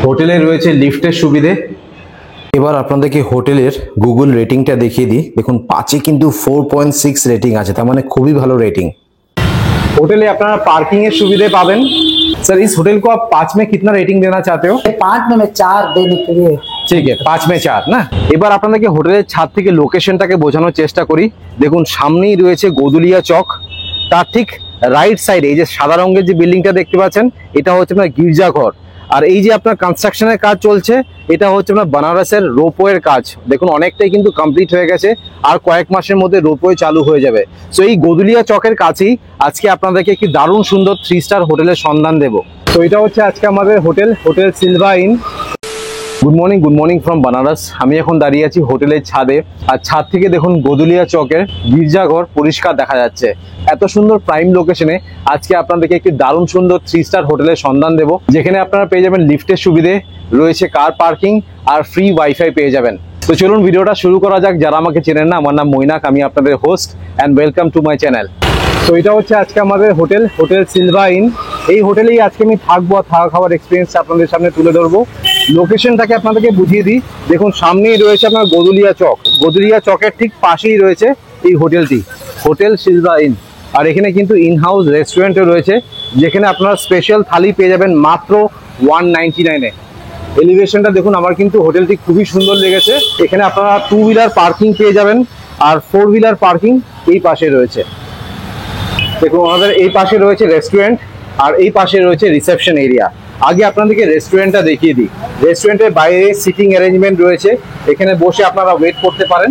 হোটেলে রয়েছে লিফটের সুবিধে। এবার আপনাদেরকে হোটেলের গুগল রেটিংটা দেখিয়ে দিই। দেখুন 5-এ কিন্তু 4.6 রেটিং আছে, তার মানে খুবই ভালো রেটিং। होटल अपना पार्किंग है सुविधे पावेन। सर इस होटल को आप 5 में कितना रेटिंग देना चाहते हो? 5 में मैं 4 देने के लिए। ঠিক আছে 5 में 4 না। এবার আপনাদেরকে হোটেলের ছাদ থেকে লোকেশনটাকে বোঝানোর চেষ্টা করি। দেখুন সামনেই রয়েছে গোদুলিয়া চক, তার ঠিক রাইট সাইডে এই যে সাদা রঙের যে বিল্ডিংটা দেখতে পাচ্ছেন এটা হচ্ছে আপনার গির্জাঘর। আর এই যে আপনার কনস্ট্রাকশনের কাজ চলছে এটা হচ্ছে আপনার বানারসের রোপওয়ের কাজ। দেখুন অনেকটাই কিন্তু কমপ্লিট হয়ে গেছে, আর কয়েক মাসের মধ্যে রোপওয়ে চালু হয়ে যাবে। সো এই গোদুলিয়া চকের কাছেই আজকে আপনাদেরকে একটি দারুণ সুন্দর 3 স্টার হোটেলের সন্ধান দেব। তো এটা হচ্ছে আজকে আমাদের hotel Silva in. Good morning from Banaras. আমি এখন দাঁড়িয়ে আছি হোটেলের ছাদে, আর ছাদ থেকে দেখুন গোদুলিয়া চকের গির্জাঘর পরিষ্কার দেখা যাচ্ছে। এত সুন্দর প্রাইম লোকেশনে আজকে আপনাদেরকে একটি দারুণ সুন্দর 3 স্টার হোটেলের সন্ধান দেব, যেখানে আপনারা পেয়ে যাবেন লিফটের সুবিধে, রয়েছে কার পার্কিং আর ফ্রি ওয়াইফাই পেয়ে যাবেন। তো চলুন ভিডিওটা শুরু করা যাক। যারা আমাকে চেনেন না, আমার নাম মৈনাক, আমি আপনাদের host and welcome to my channel. তো এটা হচ্ছে আজকে আমাদের হোটেল সিলভা ইন। এই হোটেলেই আজকে আমি থাকবো, থাকা খাওয়ার এক্সপিরিয়েন্স আপনাদের সামনে তুলে ধরবো। লোকেশনটাকে আপনাদেরকে বুঝিয়ে দিই। দেখুন সামনেই রয়েছে আপনার গোদুলিয়া চক, গোদুলিয়া চকের ঠিক পাশেই রয়েছে এই হোটেলটি, হোটেল সিলভা ইন। আর এখানে কিন্তু ইন হাউস রেস্টুরেন্টও রয়েছে, যেখানে আপনারা স্পেশাল থালি পেয়ে যাবেন মাত্র 199-এ। এলিভেশনটা দেখুন, আমার কিন্তু হোটেলটি খুবই সুন্দর লেগেছে। এখানে আপনারা 2 হুইলার পার্কিং পেয়ে যাবেন, আর 4 হুইলার পার্কিং এই পাশে রয়েছে। দেখুন আমাদের এই পাশে রয়েছে রেস্টুরেন্ট, আর এই পাশে রয়েছে রিসেপশন এরিয়া। আগে আপনাদেরকে রেস্টুরেন্টটা দেখিয়ে দিই। রেস্টুরেন্টের বাইরে সিটিং অ্যারেঞ্জমেন্ট রয়েছে, এখানে বসে আপনারা ওয়েট করতে পারেন।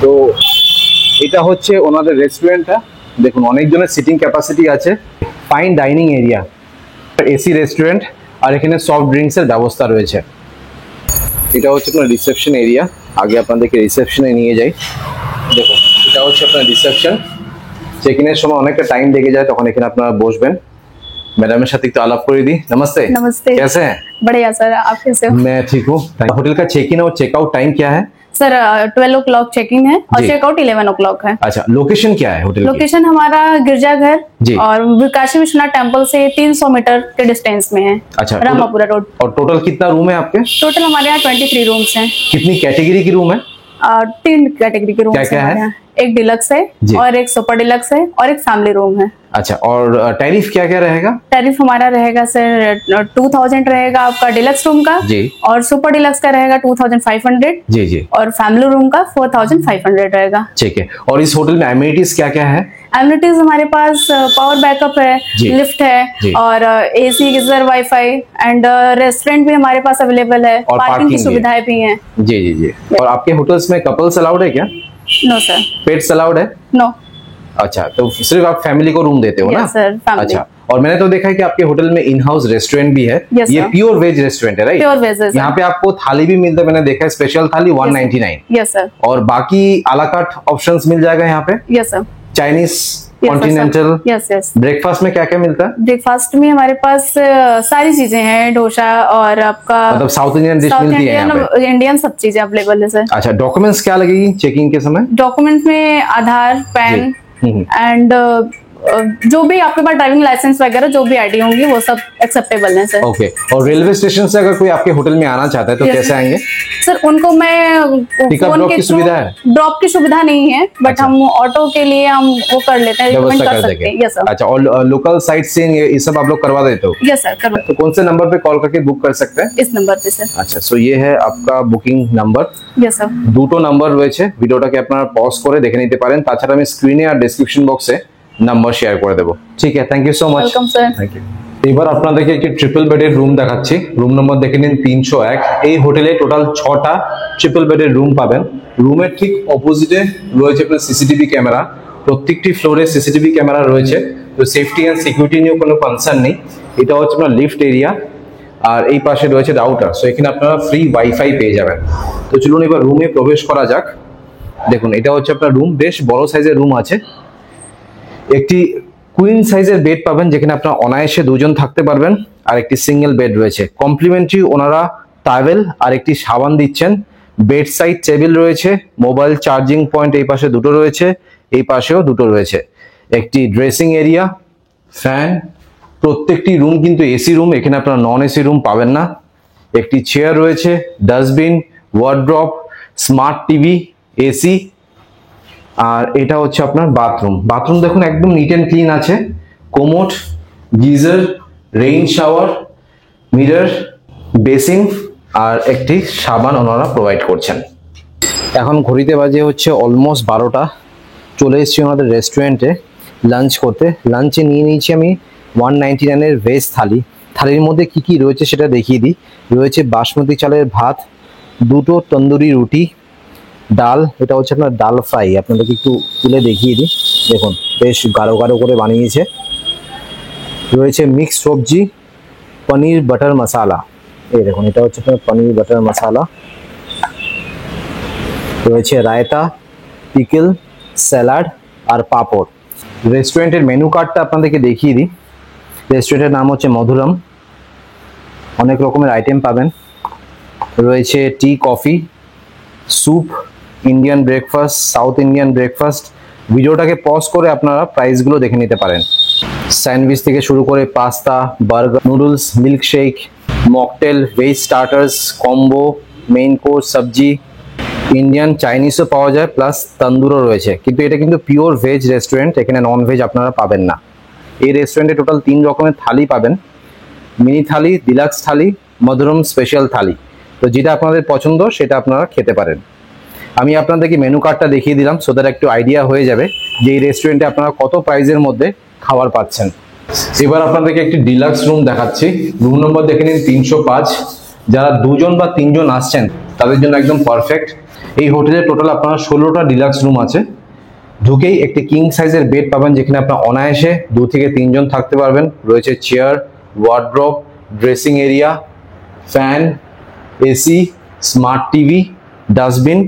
তো এটা হচ্ছে ওনাদের রেস্টুরেন্টটা। দেখুন অনেকজনের সিটিং ক্যাপাসিটি আছে। Fine dining area, AC restaurant, আর এখানে সফট ড্রিঙ্কসের ব্যবস্থা রয়েছে। এটা হচ্ছে আপনার রিসেপশন এরিয়া। আগে আপনাদেরকে রিসেপশনে নিয়ে যাই। দেখুন এটা হচ্ছে আপনার রিসেপশন। চেক ইনের সময় অনেকটা টাইম লেগে যায়, তখন এখানে আপনারা বসবেন। मैडम साथ एक तो आलाप कर दी। नमस्ते। नमस्ते। कैसे हैं? बढ़िया सर, आप कैसे हो? मैं ठीक हूँ। होटल का चेक इन और चेकआउट टाइम क्या है? सर 12 o'clock चेक इन है और चेकआउट 11 o'clock है। अच्छा, लोकेशन क्या है होटल? लोकेशन हमारा गिरजाघर और काशी विश्वनाथ टेम्पल से 300 मीटर के डिस्टेंस में है। अच्छा, रामापुरा रोड। और टोटल कितना रूम है आपके? टोटल हमारे यहाँ 23 रूम्स हैं। कितनी कैटेगरी की रूम है? 3 कैटेगरी के रूम है। एक डिलक्स है और एक सुपर डिलक्स है और एक फैमिली रूम है। अच्छा, और टैरिफ क्या क्या रहेगा? टैरिफ हमारा रहेगा सर 2000 रहेगा आपका डिलक्स रूम का जी, और सुपर डिलक्स का रहेगा 2500 जी जी, और फैमिली रूम का 4500 रहेगा। ठीक है। और इस होटल में एमिनिटीज क्या क्या है? एमिनिटीज हमारे पास पावर बैकअप है, लिफ्ट है, और AC, geyser, wifi and restaurant भी हमारे पास अवेलेबल है, और पार्किंग की सुविधाएं भी हैं। जी जी जी। और आपके होटल्स में कपल्स अलाउड है क्या? No sir. पेट्स अलाउड है? नो। अच्छा, तो सिर्फ आप फैमिली को रूम देते हो ना? Sir, family. अच्छा, और मैंने तो देखा है कि आपके होटल में इन हाउस रेस्टोरेंट भी है। ये प्योर वेज रेस्टोरेंट है, राइट? प्योर वेज है। यहाँ पे आपको थाली भी मिलता है, मैंने देखा है स्पेशल थाली 199। Yes sir. और बाकी आलाकाट ऑप्शंस मिल जाएगा यहाँ पे? Yes sir. Chinese, continental? Yes yes. Breakfast में क्या क्या मिलता है? ब्रेकफास्ट में हमारे पास सारी चीजें हैं, डोसा और आपका मतलब साउथ इंडियन डिश मिलती है यहाँ पे? इंडियन सब चीजें अवेलेबल है सर। अच्छा, डॉक्यूमेंट्स क्या लगेगी चेकिंग के समय? डॉक्यूमेंट में आधार, पैन एंड जो भी आपके पास ड्राइविंग लाइसेंस वगैरह जो भी आईडी होंगी वो सब एक्सेप्टेबल है सर। ओके। और रेलवे स्टेशन से अगर कोई आपके होटल में आना चाहता है तो कैसे आएंगे? सर उनको मैं फोन के सुविधा है? ड्रॉप की सुविधा नहीं है, बट हम ऑटो के लिए हम वो कर लेते हैं, रिकमेंड कर सकते हैं। Yes sir. अच्छा, और लोकल साइट सीइंग ये सब आप लोग करवा देते हो? यस सर, करवा। तो कौन से नंबर पे कॉल करके बुक कर सकते हैं? इस नंबर पे सर। अच्छा, सो ये है आपका बुकिंग नंबर। Yes sir. দুটো নাম্বার রয়েছে, ভিডিওটাকে আপনারা পজ করে দেখে নিতে পারেন। তাছাড়া আমি স্ক্রিনে আর ডেসক্রিপশন বক্সে নাম্বার শেয়ার করে দেব। ঠিক আছে, thank you so much. Welcome sir. Thank you. এবার আপনাদেরকে একটি ট্রিপল বেডের রুম দেখাচ্ছি। রুম নম্বর দেখে নিন 301। এই হোটেলে টোটাল 6টা ট্রিপল বেডের রুম পাবেন। রুমের ঠিক অপোজিটে রয়েছে আপনার সিসিটিভি ক্যামেরা। প্রত্যেকটি ফ্লোরে সিসিটিভি ক্যামেরা রয়েছে, তো সেফটি এন্ড সিকিউরিটি নিয়ে কোনো কনসার্ন নেই। এটা হচ্ছে আপনার লিফট এরিয়া, আর এই পাশে রয়েছে রাউটার। সো এখানে আপনারা ফ্রি ওয়াইফাই পেয়ে যাবেন। তো চলুন এবার রুমে প্রবেশ করা যাক। দেখুন এটা হচ্ছে আপনার রুম, বেশ বড় সাইজের রুম আছে। একটি কুইন সাইজের বেড পাবেন, যেখানে আপনার অনায়াসে 2 জন থাকতে পারবেন, আর একটি সিঙ্গেল বেড রয়েছে। কমপ্লিমেন্টারি ওনারা টাওয়েল আর একটি সাবান দিচ্ছেন। বেড সাইড টেবিল রয়েছে, মোবাইল চার্জিং পয়েন্ট এই পাশে 2টো রয়েছে, এই পাশেও 2টো রয়েছে। একটি ড্রেসিং এরিয়া, ফ্যান, প্রত্যেকটি রুম কিন্তু এসি রুম, এখানে আপনারা নন এসি রুম পাবেন না। একটি চেয়ার রয়েছে, dustbin, wardrobe, smart TV, AC. আর এটা হচ্ছে আপনার বাথরুম। বাথরুম দেখুন একদম নিট অ্যান্ড ক্লিন আছে। Commode, geyser, rain shower, mirror, basin আর একটি সাবান ওনারা প্রোভাইড করছেন। এখন ঘড়িতে বাজে হচ্ছে অলমোস্ট 12টা। চলে এসেছি ওনাদের রেস্টুরেন্টে লাঞ্চ করতে। লাঞ্চে নিয়ে নিয়েছি আমি 199-এর ভেজ থালি। থালির মধ্যে কি কি রয়েছে সেটা দেখিয়ে দিই। রয়েছে বাসমতি চালের ভাত, দুটো তন্দুরি রুটি, ডাল, এটা হচ্ছে আপনার ডাল ফ্রাই, আপনাদেরকে একটু তুলে দেখিয়ে দিই। দেখুন বেশ গাঢ় গাঢ় করে বানিয়েছে। রয়েছে মিক্স সবজি, পনির বাটার মশালা, এই দেখুন এটা হচ্ছে আপনার পনির বাটার মশালা। রয়েছে রায়তা, পিকল, স্যালাড আর পাঁপড়। রেস্টুরেন্টের মেনু কার্ডটা আপনাদেরকে দেখিয়ে দিই। রেস্টুরেন্টের নাম হচ্ছে মধুরম। অনেক রকমের আইটেম পাবেন। রয়েছে tea, coffee, soup, Indian breakfast, south Indian breakfast. ভিডিওটাকে পজ করে আপনারা প্রাইসগুলো দেখে নিতে পারেন। স্যান্ডউইচ থেকে শুরু করে pasta, burger, noodles, milkshake, mocktail, veg starters, combo, main course, সবজি, ইন্ডিয়ান চাইনিজও পাওয়া যায়, প্লাস তন্দুরও রয়েছে। কিন্তু এটা কিন্তু পিওর ভেজ রেস্টুরেন্ট, এখানে নন ভেজ আপনারা পাবেন না। এই রেস্টুরেন্টে টোটাল 3 রকমের থালি পাবেন। মিনি থালি, ডিলাক্স থালি, মধুরম স্পেশাল থালি। তো যেটা আপনাদের পছন্দ সেটা আপনারা খেতে পারেন। আমি আপনাদেরকে মেনু কার্ডটা দেখিয়ে দিলাম, সো দ্যাট একটু আইডিয়া হয়ে যাবে যে এই রেস্টুরেন্টে আপনারা কত প্রাইসের মধ্যে খাবার পাচ্ছেন। এবার আপনাদেরকে একটি ডিলাক্স রুম দেখাচ্ছি। রুম নম্বর দেখে নিন 305। যারা 2জন বা 3জন আসছেন তাদের জন্য একদম পারফেক্ট। এই হোটেলে টোটাল আপনারা 16টা ডিলাক্স রুম আছে। ঢুকেই একটি কিং সাইজের বেড পাবেন, যেখানে আপনার অনায়াসে 2 থেকে 3 জন থাকতে পারবেন। রয়েছে chair, wardrobe, dressing area, fan, AC, smart TV, dustbin.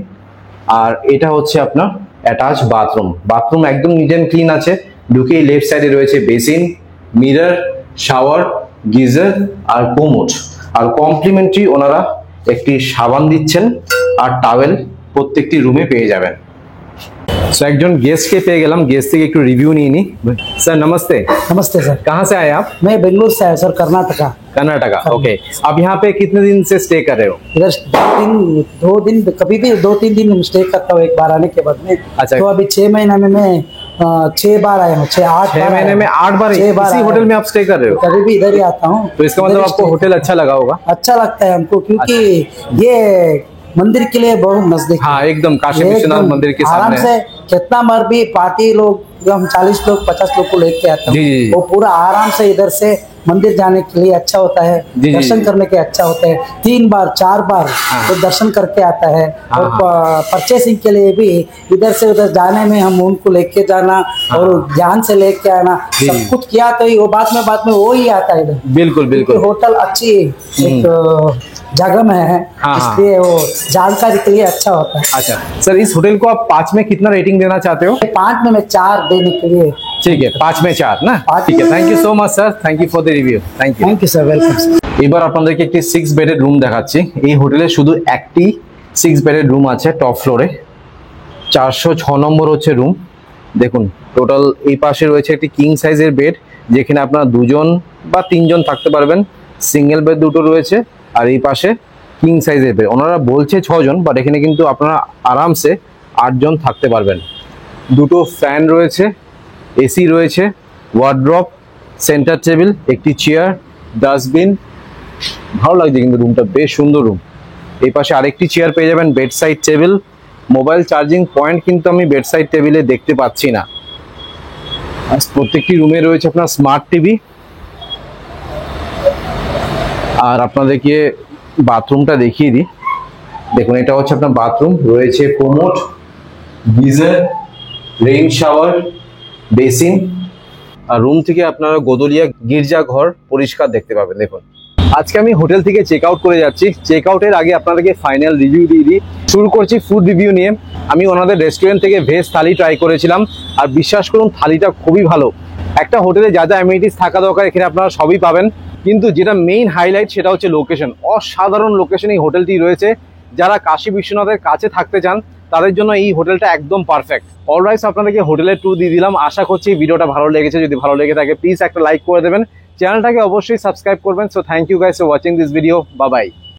আর এটা হচ্ছে আপনার অ্যাটাচ বাথরুম। বাথরুম একদম নিট অ্যান্ড ক্লিন আছে। ঢুকেই লেফট সাইডে রয়েছে বেসিন, মিরর, শাওয়ার, গিজার আর কোমোড। আর কমপ্লিমেন্টারি ওনারা একটি সাবান দিচ্ছেন আর টাওয়েল প্রত্যেকটি রুমে পেয়ে যাবেন। सो একজন गेस्ट के পেয়ে গেলাম। गेस्ट থেকে একটু রিভিউ নিয়ে নি। सर नमस्ते। नमस्ते सर। कहाँ से आए आप? मैं बेंगलुरु से आया सर, कर्नाटका। कर्नाटका, ओके। आप यहाँ पे कितने दिन से स्टे कर रहे हो? इधर 2 दिन कभी भी 2-3 दिन स्टे करता हूँ एक बार आने के बाद में। अच्छा। तो अभी 6 महीने में मैं 6 बार आया हूँ, 6-8 6 महीने में 8 बार इसी होटल में आप स्टे कर रहे हो? कभी भी इधर ही आता हूँ। तो इसका मतलब आपको होटल अच्छा लगा होगा? अच्छा लगता है हमको, क्योंकि ये मंदिर के लिए बहुत नजदीक। हाँ एकदम, काशी विश्वनाथ मंदिर के आराम सामने से कितना मर भी पार्टी लोग, हम 40 लोग 50 लोग को लेके आते जी, जी, हैं, जी। वो पूरा आराम से इधर से मंदिर जाने के लिए अच्छा होता है। जी, जी, दर्शन जी। करने के अच्छा होता है। 3 बार 4 बार तो दर्शन करके आता है। और परचेसिंग के लिए भी इधर से उधर जाने में हम उनको लेके जाना और ध्यान से लेके आना, सब कुछ किया तो ही वो बाद में वो ही आता है इधर। बिल्कुल बिल्कुल। क्योंकि होटल अच्छी एक जगह में है, हाँ, इसलिए वो जानकारी के लिए अच्छा होता है। अच्छा सर, इस होटल को आप 5 में कितना रेटिंग देना चाहते हो? 5 में मैं 4 देने के लिए। ठीक है, 5 में 4 না? 5 ঠিক আছে, thank you so much sir, thank you for the review. Thank you. Thank you sir, welcome. এবার আপনাদেরকে একটি 6 বেডের রুম দেখাচ্ছি। এই হোটেলে শুধু একটি 6 বেডের রুম আছে টপ ফ্লোরে। 406 নম্বর হচ্ছে রুম। দেখুন টোটাল এই পাশে রয়েছে একটি কিং সাইজের বেড, যেখানে আপনারা 2জন বা 3জন থাকতে পারবেন। সিঙ্গেল বেড দুটো রয়েছে আর এই পাশে কিং সাইজের বেড। ওনারা বলছে 6 জন, বাট এখানে কিন্তু আপনারা আরামসে 8 জন থাকতে পারবেন। দুটো ফ্যান রয়েছে, এসি রয়েছে, ওয়ার্ড্রপ, সেন্টার টেবিল, একটি চেয়ার, ডাস্টবিন। ভালো লাগছে কিন্তু রুমটা, বেশ সুন্দর রুম। এই পাশে আরেকটি চেয়ার পেয়ে যাবেন, bed side table, mobile charging point কিন্তু আমি বেড সাইড টেবিলে দেখতে পাচ্ছি না। আর প্রত্যেকটি রুমে রয়েছে আপনার স্মার্ট টিভি। আর আপনাদেরকে বাথরুমটা দেখিয়ে দিই। দেখুন এটা হচ্ছে আপনার বাথরুম। রয়েছে commode, geyser, rain shower, basin. আর রুম থেকে আপনারা গোদলিয়া গির্জা ঘর পরিষ্কার দেখতে পাবেন। দেখুন আজকে আমি হোটেল থেকে চেক আউট করে যাচ্ছি। চেক আউটের আগে আপনাদেরকে ফাইনাল রিভিউ দিয়ে দিই। শুরু করছি ফুড রিভিউ নিয়ে। আমি ওনাদের রেস্টুরেন্ট থেকে ভেজ থালি ট্রাই করেছিলাম, আর বিশ্বাস করুন থালিটা খুবই ভালো। একটা হোটেলে যা যা অ্যামিনিটিস থাকা দরকার এখানে আপনারা সবই পাবেন, কিন্তু যেটা মেইন হাইলাইট সেটা হচ্ছে লোকেশন। অসাধারণ লোকেশন এই হোটেলটি রয়েছে। যারা কাশী বিশ্বনাথের কাছে থাকতে চান তাদের জন্য এই হোটেলটা একদম পারফেক্ট। অলরাইট, আপনাদেরকে হোটেলের ট্যুর দিয়ে দিলাম। আশা করছি ভিডিওটা ভালো লেগেছে। যদি ভালো লেগে থাকে প্লিজ একটা লাইক করে দেবেন। চ্যানেলটাকে অবশ্যই সাবস্ক্রাইব করবেন। So thank you guys for watching this video, bye by.